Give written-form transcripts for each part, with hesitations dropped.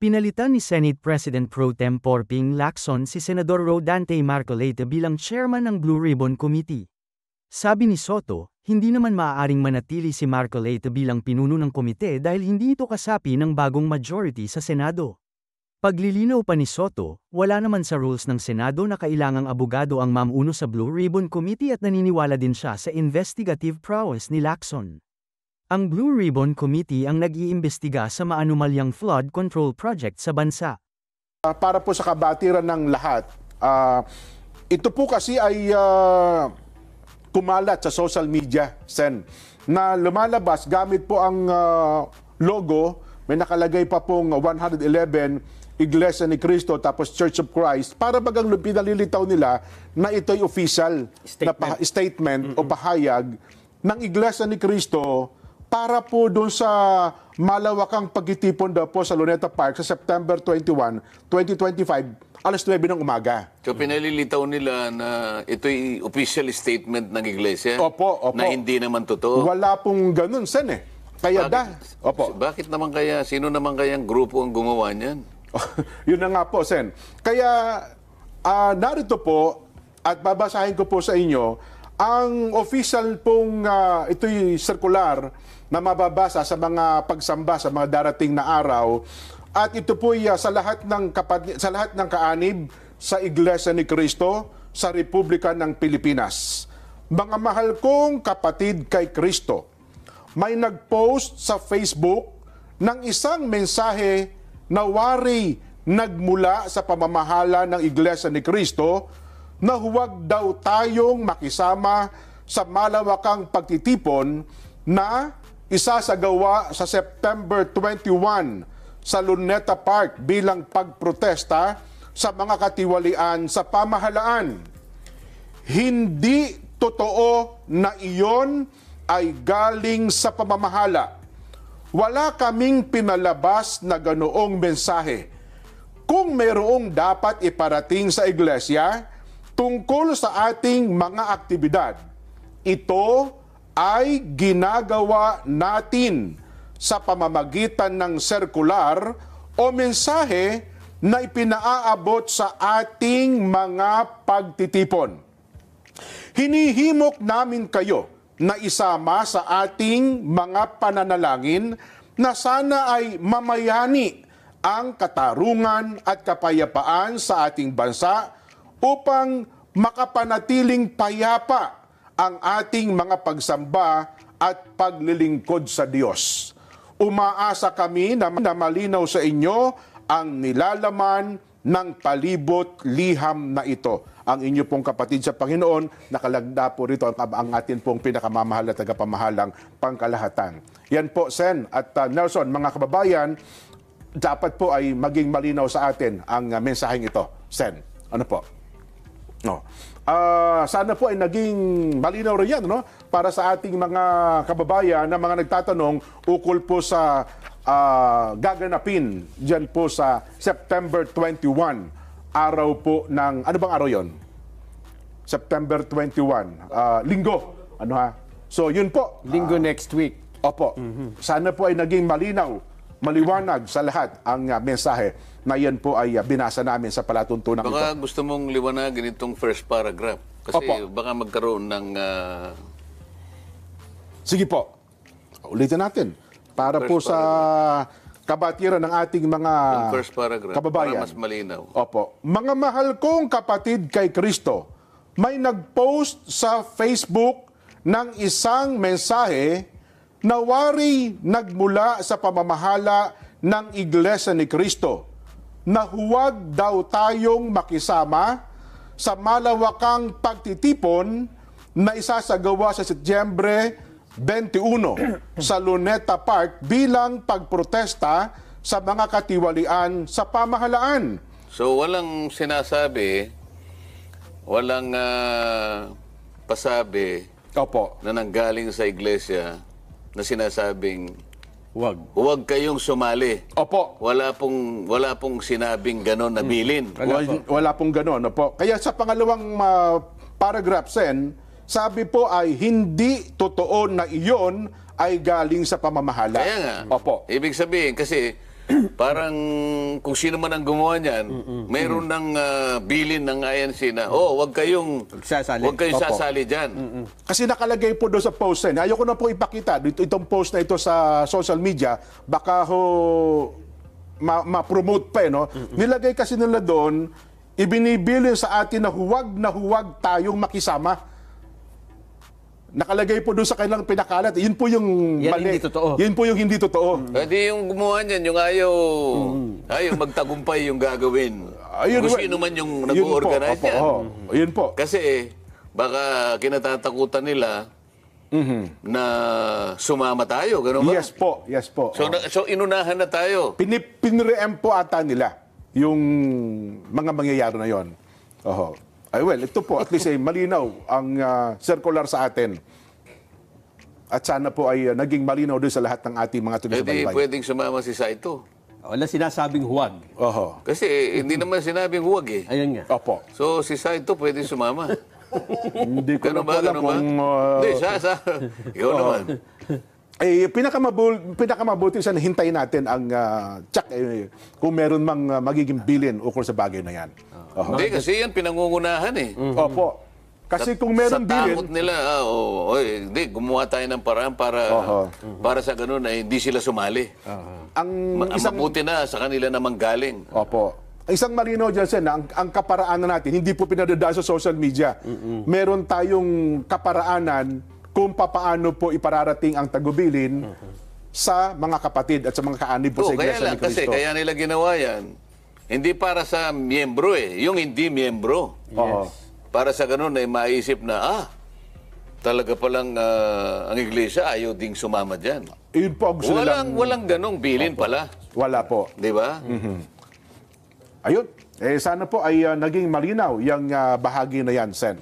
Pinalitan ni Senate President Pro Tempore Ping Lacson si Senador Rodante Marcoleta bilang chairman ng Blue Ribbon Committee. Sabi ni Soto, hindi naman maaaring manatili si Marcoleta bilang pinuno ng komite dahil hindi ito kasapi ng bagong majority sa Senado. Paglilinaw pa ni Soto, wala naman sa rules ng Senado na kailangang abogado ang mamuno sa Blue Ribbon Committee at naniniwala din siya sa investigative prowess ni Lacson. Ang Blue Ribbon Committee ang nag-iimbestiga sa maanumalyang flood control project sa bansa. Para po sa kabatiran ng lahat, ito po kasi ay kumalat sa social media, Sen, na lumalabas gamit po ang logo, may nakalagay pa pong 111 Iglesia ni Cristo tapos Church of Christ, para bagang pinalilitaw nila na ito'y official statement o pahayag ng Iglesia ni Cristo para po doon sa malawakang pagtitipon daw po sa Luneta Park sa September 21, 2025, alas 9 ng umaga. So pinalilitaw nila na ito'y official statement ng Iglesia? Opo. Na hindi naman totoo? Wala pong ganun, Sen eh. Kaya bakit naman kaya, sino naman kaya ang grupo ang gumawa niyan? Yun na nga po, Sen. Kaya narito po at babasahin ko po sa inyo ang official pong ito'y circular na mababasa sa mga pagsamba sa mga darating na araw, at ito po sa lahat ng kaanib sa Iglesia ni Cristo sa Republika ng Pilipinas. Mga mahal kong kapatid kay Kristo, may nag-post sa Facebook ng isang mensahe na wari nagmula sa pamamahala ng Iglesia ni Cristo na huwag daw tayong makisama sa malawakang pagtitipon na isasagawa sa September 21 sa Luneta Park bilang pagprotesta sa mga katiwalian sa pamahalaan. Hindi totoo na iyon ay galing sa pamamahala. Wala kaming pinalabas na ganoong mensahe. Kung mayroong dapat iparating sa iglesia tungkol sa ating mga aktibidad, ito ay ginagawa natin sa pamamagitan ng sirkular o mensahe na ipinaaabot sa ating mga pagtitipon. Hinihimok namin kayo na isama sa ating mga pananalangin na sana ay mamayani ang katarungan at kapayapaan sa ating bansa upang makapanatiling payapa ang ating mga pagsamba at paglilingkod sa Diyos. Umaasa kami na malinaw sa inyo ang nilalaman ng palibot liham na ito. Ang inyo pong kapatid sa Panginoon, nakalagda po rito ang atin pong pinakamamahal na tagapamahalang pangkalahatan. Yan po, Sen at Nelson, mga kababayan, dapat po ay maging malinaw sa atin ang mensaheng ito. Sen, ano po? No. Sana po ay naging malinaw rin yan, no? Para sa ating mga kababayan na mga nagtatanong ukol po sa gaganapin dyan po sa September 21. Araw po ng, ano bang araw yon? September 21, linggo. Ano ha? So yun po. Linggo next week. Opo. Sana po ay naging malinaw, maliwanag sa lahat ang mensahe na yan po ay binasa namin sa palatuntunan ito. Baka gusto mong liwanagin itong first paragraph. Kasi baka magkaroon ng... Sige po. Ulitin natin. Para first po sa... kabatiran ng ating mga first paragraph, kababayan. Para mas malinaw. Opo. Mga mahal kong kapatid kay Kristo, may nag-post sa Facebook ng isang mensahe na wari nagmula sa pamamahala ng Iglesia ni Cristo na huwag daw tayong makisama sa malawakang pagtitipon na isasagawa sa Setyembre 21 sa Luneta Park bilang pagprotesta sa mga katiwalian sa pamahalaan. So walang sinasabi, walang pasabi na nanggaling sa iglesia na sinasabing huwag kayong sumali. Opo. Wala pong sinabing ganon na bilin. Wala pong ganon. Opo. Kaya sa pangalawang paragraph, Sen, sabi po ay hindi totoo na iyon ay galing sa pamamahala. Kaya nga. Opo. Ibig sabihin, kasi parang kung sino man ang gumawa niyan, mayroon ng bilin ng INC na, wag kayong sasali diyan. Kasi nakalagay po doon sa post na. Ayoko na po ipakita itong post na ito sa social media. Baka ho ma-promote pa no. Nilagay kasi nila doon, ibinibilin sa atin na huwag tayong makisama. Nakalagay po doon sa kanilang pinakalat. Yun po yung mali. Hindi totoo. Yun po yung hindi totoo. Pwede yung gumawa niyan, yung ayaw magtagumpay yung gagawin. Kung sino man yung nag-organize yan. Yun po. Kasi baka kinatatakutan nila na sumama tayo, gano'n ba? Yes po. So inunahan na tayo. Pinre-em po ata nila yung mga mangyayari na yon. Ay well, ito po at least ay malinaw ang circular sa atin. At sana po ay naging malinaw din sa lahat ng ating mga Hindi pwedeng sumama si Saito. Wala sinasabing huwag. Kasi hindi naman sinabing huwag eh. Ayun nga. Opo. So si Saito pwedeng sumama. Hindi ko na po alam kung... Hindi, ikaw naman. Pinakamabuti sana hintayin natin ang check kung meron mang magiging bilin ukol sa bagay na yan. Hindi, kasi yan pinangungunahan eh. Opo. Kasi kung meron sa bilin... takot nila, hindi, gumawa tayo ng paraan para sa ganun na hindi sila sumali. Ang mabuti na sa kanila namang galing. Opo. Isang malinaw dyan, Sen, na ang kaparaanan natin, hindi po pinadadaan sa social media. Meron tayong kaparaanan kung papaano po ipararating ang tagubilin sa mga kapatid at sa mga kaanib po sa Iglesia ni Cristo. Kasi kaya nila ginawa yan, hindi para sa miyembro yung hindi miyembro. Yes. Para sa ganun ay maisip na, talaga palang ang Iglesia ayaw ding sumama dyan. Yun po ang gusto nilang... Walang ganong bilin pala. Wala po. Di ba? Ayun. Sana po ay naging malinaw yung bahagi na yan, Sen.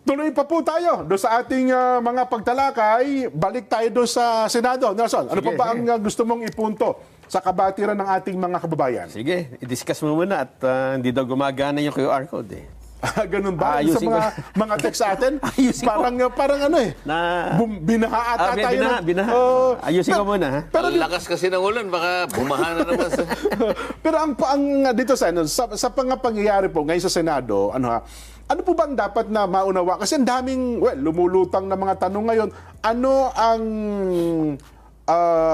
Tuloy pa po tayo doon sa ating mga pagtalakay. Balik tayo doon sa Senado. Nelson, ano pa ba ang gusto mong ipunto sa kabatiran ng ating mga kababayan? Sige, i-discuss mo muna at hindi daw gumagana yung QR code eh. Ganun ba? Sa mga text sa atin? Parang ano eh. Binaha ata tayo. Binaha. Ayusin ko muna ha. Pero lakas kasi ng ulan, baka bumaha na naman. Pero ang dito sa pangyayari po ngayon sa Senado, ano po bang dapat na maunawa? Kasi ang daming, lumulutang na mga tanong ngayon. Ano ang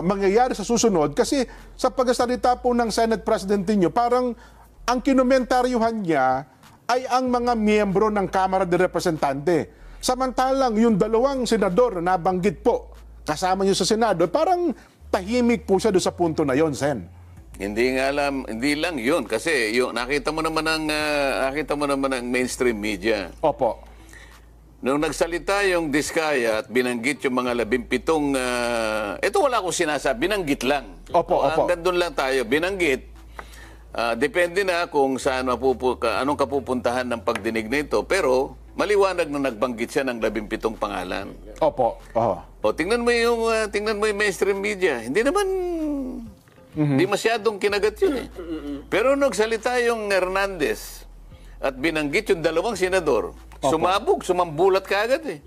mangyayari sa susunod? Kasi sa pagsasalita po ng Senate President niyo, parang ang kinomentaryuhan niya ay ang mga miyembro ng Kamara de Representante. Samantalang yung dalawang senador na nabanggit po, kasama niyo sa Senado, parang tahimik po siya doon sa punto na yon, Sen. Hindi lang yun. Kasi nakita mo naman ang mainstream media. Opo. Nung nagsalita yung Diskaya at binanggit yung mga 17, ito wala akong sinasabi, binanggit lang. Opo. Hanggang doon lang tayo, binanggit. Depende na kung saan anong kapupuntahan ng pagdinig nito. Pero maliwanag na nagbanggit siya ng 17 pangalan. Opo. Tingnan mo yung mainstream media. Hindi naman hindi masyadong kinagat yun eh. Pero nung nagsalita yung Hernandez at binanggit yung dalawang senador, sumambulat ka agad eh.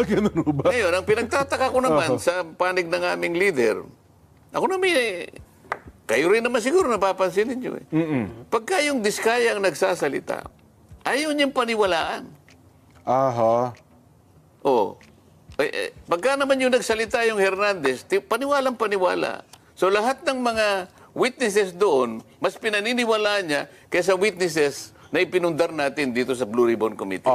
Ganun ba? Ngayon, ang pinagtataka ko naman sa panig ng aming leader, ako naman kayo rin naman siguro napapansin ninyo eh. Pagka yung Diskaya ang nagsasalita, ayaw niyang paniwalaan. Pagka naman yung nagsalita yung Hernandez, paniwalang paniwala. So lahat ng mga witnesses doon, mas pinaniniwalaan niya kaysa witnesses na ipinundar natin dito sa Blue Ribbon Committee.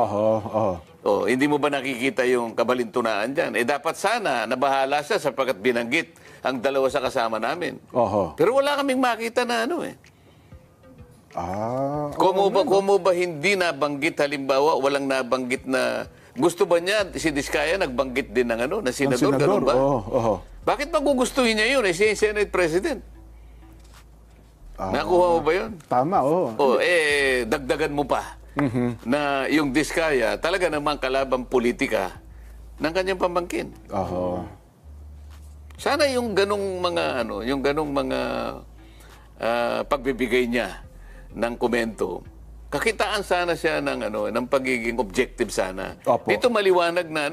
Hindi mo ba nakikita yung kabalintunaan dyan? Dapat sana nabahala siya sapagkat binanggit ang dalawa sa kasama namin. Pero wala kaming makita na Kung ba hindi nabanggit, halimbawa, walang nabanggit na gusto ba niya, si Diskaya nagbanggit din ng na senador, ganun ba? Bakit magugustuhin niya yun? Si Senate President. Nakuha mo ba yun? Tama, dagdagan mo pa na yung Diskaya talaga namang kalabang politika ng kanyang pamangkin. Sana yung ganong mga pagbibigay niya ng komento, kakitaan sana siya ng pagiging objective sana. Dito maliwanag na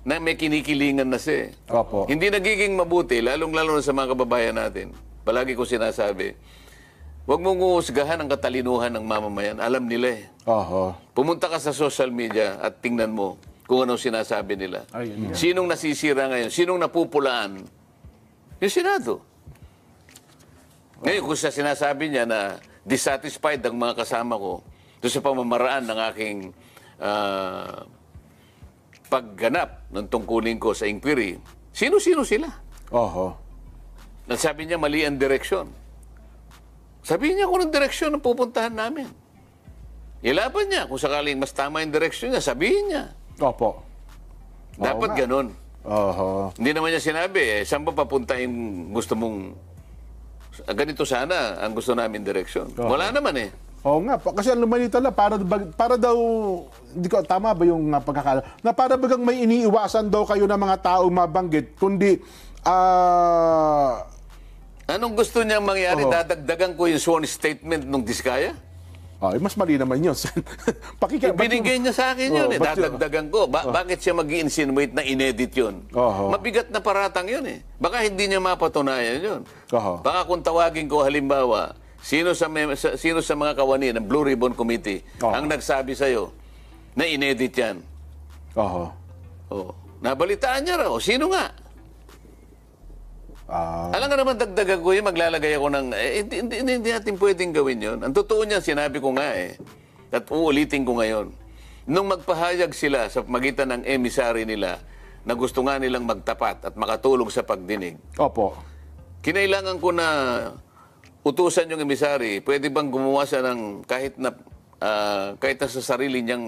na may kinikilingan na siya. Opo. Hindi nagiging mabuti, lalong-lalo sa mga kababayan natin. palagi ko sinasabi, huwag mong uhusgahan ang katalinuhan ng mamamayan. Alam nila eh. Oho. Pumunta ka sa social media at tingnan mo kung anong sinasabi nila. Ayun nga. Sinong nasisira ngayon? Sinong napupulaan? Yung Senado. Ngayon, kung siya sinasabi niya na dissatisfied ang mga kasama ko doon sa pamamaraan ng aking pagganap ng tungkulin ko sa inquiry, sino-sino sila? Oho. Sabi niya, mali ang direksyon. Sabihin niya kung anong direksyon ang pupuntahan namin. Ilaban niya. Kung sakaling mas tama yung direksyon niya, sabihin niya. Opo. Dapat ganun. Oho. Hindi naman niya sinabi, saan ba papuntahin gusto mong... Ganito sana ang gusto namin direksyon. Wala naman eh. Oo nga, kasi ang lumalita lang, para daw, hindi ko, tama ba yung pagkakala, na para bagang may iniiwasan daw kayo ng mga tao mabanggit, kundi, Anong gusto niyang mangyari? Dadagdagan ko yung sworn statement ng Diskaya? mas mali naman yun. Binigay niya sa akin yun eh. Dadagdagan ko. Bakit siya mag-i-insinuate na inedit yun? Mabigat na paratang yun eh. Baka hindi niya mapatunayan yun. Baka kung tawagin ko halimbawa, sino sa mga kawani ng Blue Ribbon Committee ang nagsabi sa'yo na inedit yan? Nabalitaan niya raw. Sino nga? Alam nga naman, dagdagan ko yun, maglalagay ako ng... hindi natin pwedeng gawin yun. Ang totoo niyan, sinabi ko nga eh. At uulitin ko ngayon. Nung magpahayag sila sa magitan ng emissary nila na gusto nga nilang magtapat at makatulong sa pagdinig, kinailangan ko na utusan yung emissary, pwede bang gumawa siya ng kahit na sa sarili niyang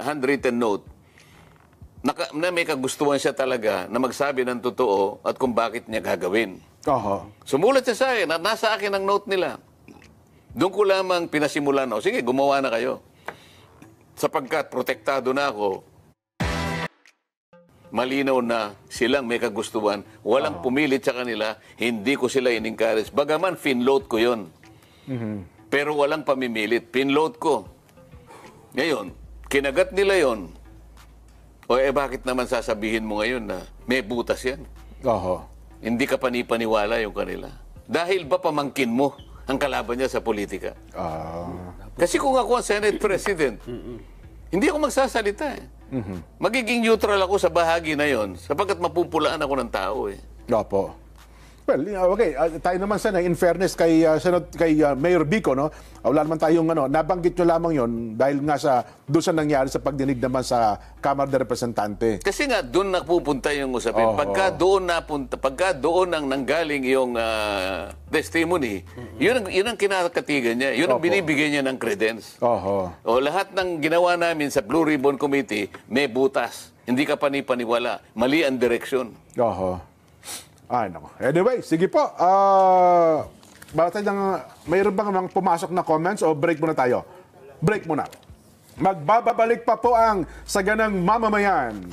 handwritten note na may kagustuhan siya talaga na magsabi ng totoo at kung bakit niya gagawin. Sumulat siya sa akin at nasa akin ang note nila. Doon ko lamang pinasimulan, sige, gumawa na kayo. Sapagkat protektado na ako, malinaw na silang may kagustuhan, walang pumilit sa kanila, hindi ko sila in-encourage. Bagaman, finload ko yon. Pero walang pamimilit. Pinload ko. Ngayon, kinagat nila yon. Bakit naman sasabihin mo ngayon na may butas yan? Hindi ka panipaniwala yung kanila. Dahil ba pamangkin mo ang kalaban niya sa politika? Kasi kung ako ang Senate President, hindi ako magsasalita eh. Magiging neutral ako sa bahagi na yon sapagkat mapupulaan ako ng tao eh. Well, okay, tayo naman sana, in fairness kay Mayor Vico, no? Wala naman tayong nabanggit nyo lamang yon dahil nga doon sa nangyari sa pagdinig naman sa Kamara de Representante. Kasi nga, doon napupunta yung usapin. Pagka doon ang nanggaling yung testimony, yun ang kinakatigan niya. Yun ang binibigay niya ng credence. Lahat ng ginawa namin sa Blue Ribbon Committee, may butas. Hindi ka panipaniwala. Mali ang direksyon. Anyway, sige po. Mayroon bang pumasok na comments o break muna tayo? Break muna. Magbabalik pa po ang Saganang Mamamayan.